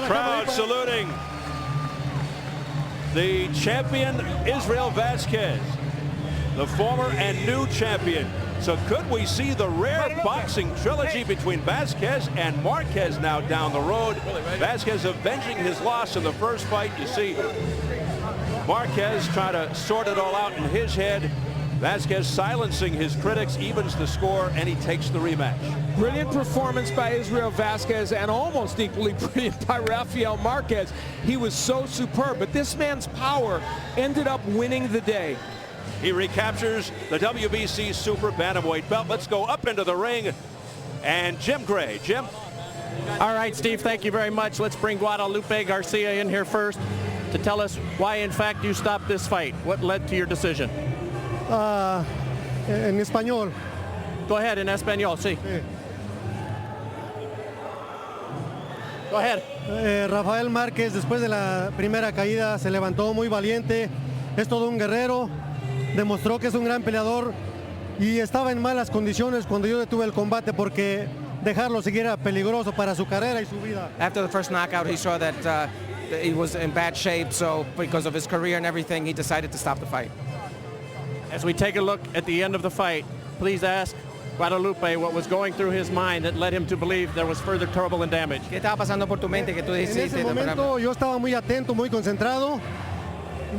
Crowd saluting the champion Israel Vazquez, the former and new champion. So could we see the rare boxing trilogy between Vazquez and Marquez now down the road? Vazquez avenging his loss in the first fight. You see Marquez trying to sort it all out in his head. Vazquez silencing his critics, evens the score, and he takes the rematch. Brilliant performance by Israel Vazquez, and almost equally brilliant by Rafael Marquez. He was so superb, but this man's power ended up winning the day. He recaptures the WBC Super Bantamweight belt. Let's go up into the ring. And Jim Gray. Jim? All right, Steve, thank you very much. Let's bring Guadalupe Garcia in here first to tell us why, in fact, you stopped this fight. What led to your decision? En español. Go ahead, in español, sí. Go ahead. Rafael Márquez, después de la primera caída, se levantó muy valiente. Es todo un guerrero. Demostró que es un gran peleador y estaba en malas condiciones cuando yo detuve el combate porque dejarlo seguir era peligroso para su carrera y su vida. After the first knockout, he saw that he was in bad shape, so because of his career and everything, he decided to stop the fight. As we take a look at the end of the fight, please ask Guadalupe what was going through his mind that led him to believe there was further trouble and damage. ¿Qué estaba pasando por tu mente que tú En decidiste? ese momento yo estaba muy atento, muy concentrado,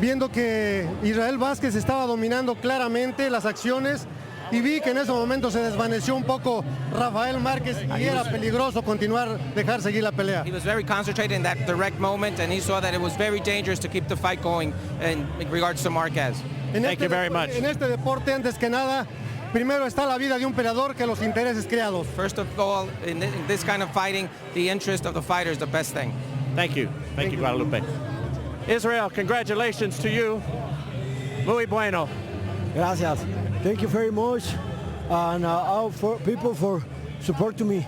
viendo que Israel Vázquez estaba dominando claramente las acciones y vi que en ese momento se desvaneció un poco Rafael Márquez y era peligroso continuar, dejar seguir la pelea. He was very concentrated in that direct moment, and he saw that it was very dangerous to keep the fight going in regards to Marquez. Thank you very much. En este deporte, antes que nada, primero está la vida de un peleador que los intereses creados. First of all, in this kind of fighting, the interest of the fighter is the best thing. Thank you. Thank you, Guadalupe. Israel, congratulations to you. Muy bueno. Gracias. Thank you very much, and all for people for supporting me.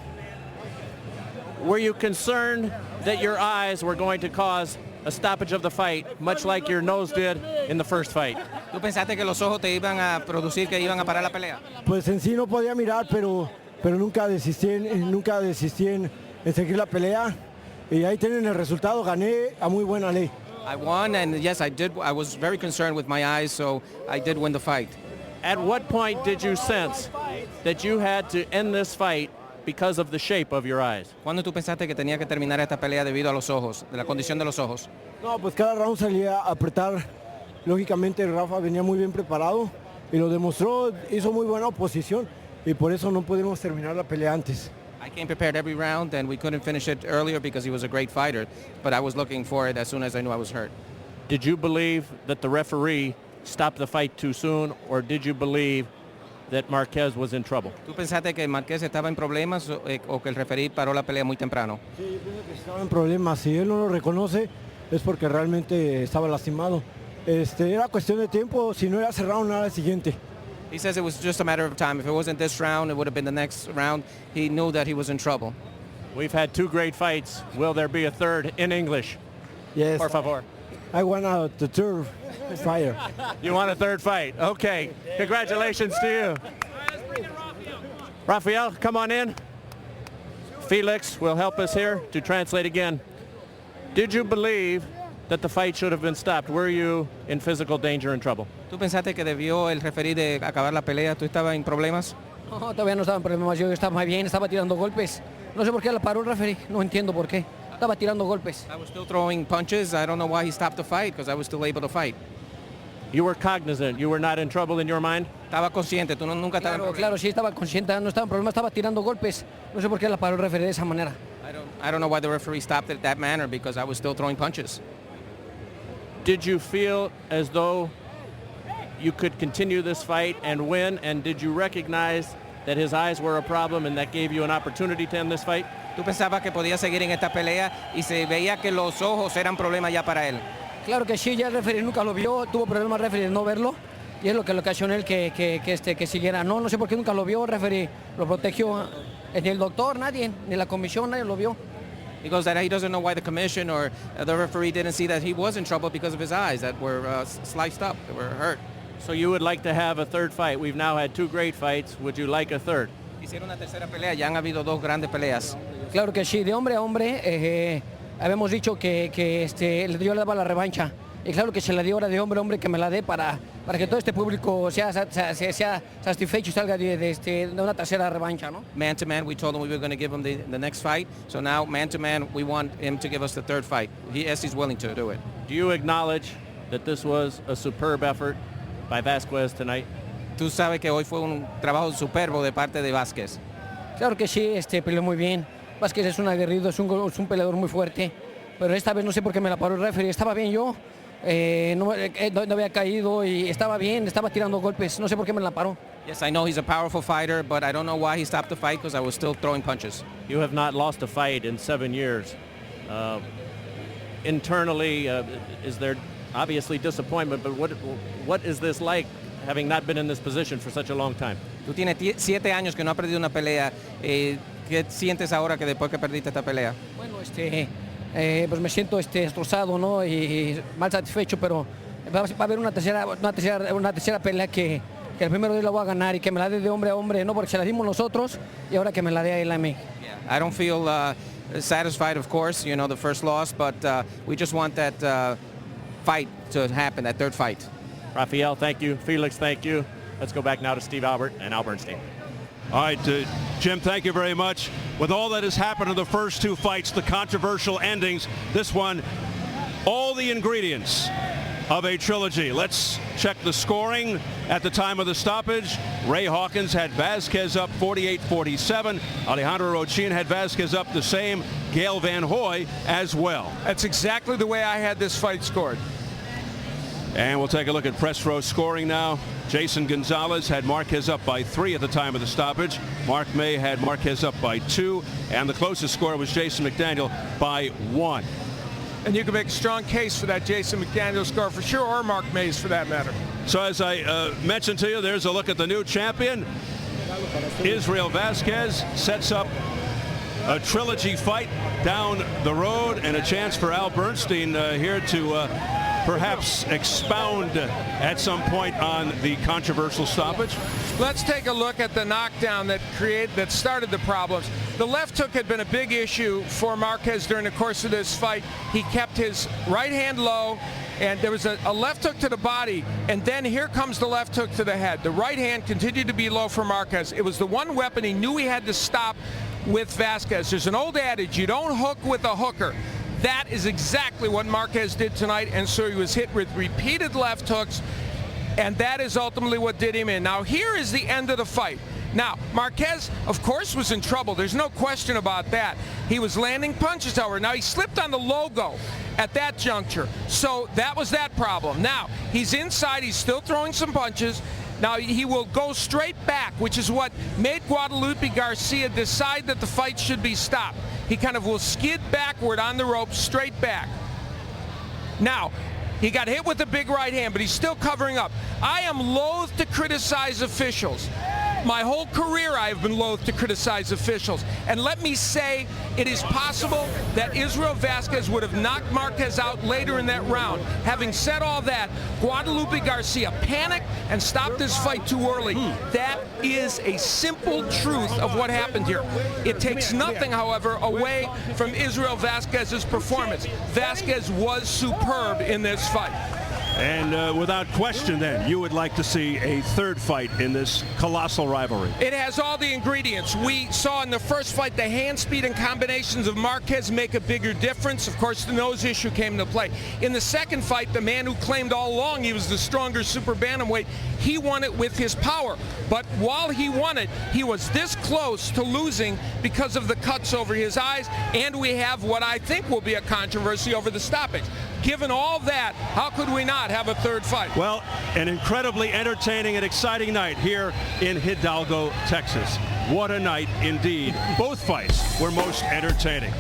Were you concerned that your eyes were going to cause a stoppage of the fight, much like your nose did in the first fight? ¿Tú pensaste que los ojos te iban a producir que iban a parar la pelea? Pues en sí no podía mirar, pero nunca desistí en seguir la pelea. Y ahí tienen el resultado, gané a muy buena ley. I won, and yes, I did. I was very concerned with my eyes, so I did win the fight. At what point did you sense that you had to end this fight because of the shape of your eyes? ¿Cuándo tú pensaste que tenía que terminar esta pelea debido a los ojos, de la condición de los ojos? No, pues cada round salía a apretar. Lógicamente Rafa venía muy bien preparado y lo demostró, hizo muy buena oposición y por eso no pudimos terminar la pelea antes. I came prepared every round, and we couldn't finish it earlier because he was a great fighter, but I was looking for it as soon as I knew I was hurt. Did you believe that the referee stopped the fight too soon, or did you believe that Marquez was in trouble? ¿Tú pensaste que Marquez estaba en problemas o que el referee paró la pelea muy temprano? Sí, yo pienso que estaba en problemas. Si él no lo reconoce es porque realmente estaba lastimado. Era cuestión de tiempo, si no era cerrado nada el siguiente. He says it was just a matter of time. If it wasn't this round, it would have been the next round. He knew that he was in trouble. We've had two great fights. Will there be a third in English? Yes. Por favor. I want the third fight. You want a third fight? Okay. Congratulations to you. Rafael, come on in. Felix will help us here to translate again. Did you believe that the fight should have been stopped? Were you in physical danger and trouble? ¿Tú pensaste que debió el referee de acabar la pelea? ¿Tú estabas en problemas? No, todavía no estaba en problemas. Yo estaba bien, estaba tirando golpes. No sé por qué la paró el referee. No entiendo por qué. Estaba tirando golpes. I was still throwing punches. I don't know why he stopped the fight, because I was still able to fight. You were cognizant. You were not in trouble in your mind? Estaba consciente. Tú nunca estabas en problemas. Claro, sí estaba consciente. No estaba en problemas. Estaba tirando golpes. No sé por qué la paró el referee de esa manera. I don't know why the referee stopped it that manner, because I was still throwing punches. Did you feel as though you could continue this fight and win, and did you recognize that his eyes were a problem and that gave you an opportunity to end this fight? ¿Tú pensabas que podías seguir en esta pelea y se veía que los ojos eran problema ya para él? Claro que sí, ya el referee nunca lo vio, tuvo problemas el referee de no verlo y es lo que le ocasionó él que siguiera. No sé por qué nunca lo vio, el referee lo protegió, ni el doctor, nadie, ni la comisión, nadie lo vio. He goes that he doesn't know why the commission or the referee didn't see that he was in trouble because of his eyes that were sliced up, that were hurt. So you would like to have a third fight. We've now had two great fights. Would you like a third? Hicieron una tercera pelea, ya han habido dos grandes peleas. Claro que sí, de hombre a hombre, habíamos dicho que yo le daba la revancha. Y claro que se la dio ahora de hombre a hombre, que me la dé para que todo este público sea satisfecho y salga de una tercera revancha, ¿no? Man to man, we told him we were going to give him the next fight. So now, man to man, we want him to give us the third fight. Yes, he's willing to do it. Do you acknowledge that this was a superb effort by Vazquez tonight? Tú sabes que hoy fue un trabajo superbo de parte de Vazquez. Claro que sí, peleó muy bien. Vazquez es un aguerrido, es un peleador muy fuerte. Pero esta vez no sé por qué me la paró el referee. Estaba bien yo. No había caído y estaba bien, estaba tirando golpes. No sé por qué me la paró. Yes, I know he's a powerful fighter, but I don't know why he stopped the fight, because I was still throwing punches. You have not lost a fight in 7 years. Internally, is there obviously disappointment, but what is this like, having not been in this position for such a long time? Tú tienes 7 años que no has perdido una pelea. ¿Qué sientes ahora que después que perdiste esta pelea? Bueno, pues me siento destrozado, ¿no? Y mal satisfecho, pero va a haber una tercera pelea que el primero día la voy a ganar y que me la dé de hombre a hombre, no porque se la dimos nosotros y ahora que me la dé a él a mí. Yeah, I don't feel satisfied, of course, you know, the first loss, but we just want that fight to happen, that third fight. Rafael, thank you. Felix, thank you. Let's go back now to Steve Albert and Al Bernstein. All right, Jim, thank you very much. With all that has happened in the first 2 fights, the controversial endings, this one, all the ingredients of a trilogy. Let's check the scoring at the time of the stoppage. Ray Hawkins had Vazquez up 48-47. Alejandro Rochin had Vazquez up the same. Gail Van Hoy as well. That's exactly the way I had this fight scored. And we'll take a look at press row scoring now. Jason Gonzalez had Marquez up by 3 at the time of the stoppage. Mark May had Marquez up by 2. And the closest score was Jason McDaniel by 1. And you can make a strong case for that Jason McDaniel score for sure, or Mark Mays for that matter. So as I mentioned to you, there's a look at the new champion. Israel Vazquez sets up a trilogy fight down the road, and a chance for Al Bernstein here to perhaps expound at some point on the controversial stoppage. Let's take a look at the knockdown that started the problems. The left hook had been a big issue for Marquez during the course of this fight. He kept his right hand low, and there was a left hook to the body, and then here comes the left hook to the head. The right hand continued to be low for Marquez. It was the one weapon he knew he had to stop with Vazquez. There's an old adage, you don't hook with a hooker. That is exactly what Marquez did tonight, and so he was hit with repeated left hooks, and that is ultimately what did him in. Now, here is the end of the fight. Now, Marquez, of course, was in trouble. There's no question about that. He was landing punches, however. Now, he slipped on the logo at that juncture, so that was that problem. Now, he's inside. He's still throwing some punches. Now, he will go straight back, which is what made Guadalupe Garcia decide that the fight should be stopped. He kind of will skid backward on the rope, straight back. Now, he got hit with a big right hand, but he's still covering up. I am loath to criticize officials. My whole career I have been loath to criticize officials. And let me say, it is possible that Israel Vazquez would have knocked Marquez out later in that round. Having said all that, Guadalupe Garcia panicked and stopped this fight too early. That is a simple truth of what happened here. It takes nothing, however, away from Israel Vazquez's performance. Vazquez was superb in this fight. And without question, then, you would like to see a third fight in this colossal rivalry. It has all the ingredients. We saw in the first fight the hand speed and combinations of Marquez make a bigger difference. Of course, the nose issue came into play. In the second fight, the man who claimed all along he was the stronger super bantamweight, he won it with his power. But while he won it, he was this close to losing because of the cuts over his eyes, and we have what I think will be a controversy over the stoppage. Given all that, how could we not have a third fight? Well, an incredibly entertaining and exciting night here in Hidalgo, Texas. What a night indeed. Both fights were most entertaining.